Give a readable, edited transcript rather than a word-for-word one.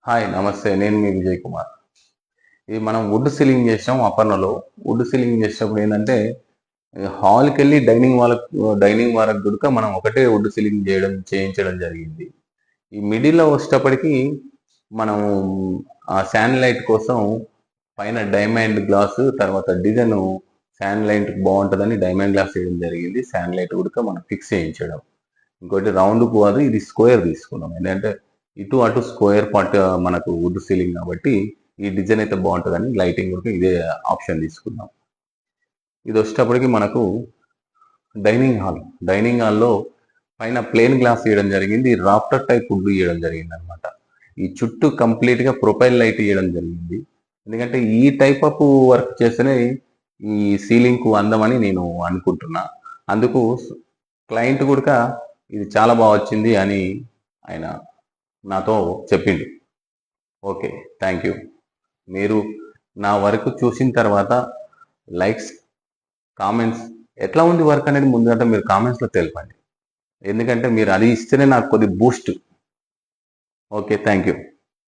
Hi నమస్తే. నేను మీ విజయ్ కుమార్. ఇది మనం వుడ్ సీలింగ్ చేసాం అపర్ణలో. వుడ్ సీలింగ్ చేసేటప్పుడు ఏంటంటే హాల్‌కెళ్ళి డైనింగ్ వారకు గుడక మనం ఒకటే వుడ్ సీలింగ్ చేయించడం జరిగింది. ఈ మిడిల్‌లో వచ్చేటప్పటికి మనం ఆ శాండ్ లైట్ కోసం పైన డైమండ్ గ్లాస్ తర్వాత డిజైను శాండ్ లైట్ బావుంటదని డైమండ్ గ్లాస్ ఏయడం జరిగింది. శాండ్ లైట్ గుడక మనం ఫిక్స్ చేయించడం. ఇంకోటి రౌండ్‌కు కాదు, ఇది స్క్వేర్ తీసుకున్నాం. ఏంటంటే ఇటు అటు స్క్వేర్ పార్ట్ మనకు వుడ్ సీలింగ్ కాబట్టి ఈ డిజైన్ అయితే బాగుంటుందని లైటింగ్ కూడా ఇదే ఆప్షన్ తీసుకున్నాం. ఇది వచ్చేటప్పటికి మనకు డైనింగ్ హాల్. డైనింగ్ హాల్‌లో పైన ప్లెయిన్ గ్లాస్ ఇయడం జరిగింది. రాఫ్టర్ టైప్ వుడ్ ఇయడం జరిగిందనమాట. ఈ చుట్టూ కంప్లీట్‌గా ప్రొఫైల్ లైట్ ఇయడం జరిగింది. ఎందుకంటే ఈ టైప్ ఆఫ్ వర్క్ చేస్తేనే ఈ సీలింగ్‌కు అందమని నేను అనుకుంటున్నా. అందుకు క్లయింట్ కూడా ఇది చాలా బాగా వచ్చింది అని ఆయన నాతో చెప్పిండు. ఓకే. Thank you. మీరు నా వర్క్ చూసిన తర్వాత లైక్స్, కామెంట్స్ ఎట్లా ఉంది వర్క్ అనేది ముందుగంట మీరు కామెంట్స్‌లో తెలపండి. ఎందుకంటే మీరు అది ఇస్తేనే నాకు కొద్దిగా బూస్ట్. ఓకే. Thank you.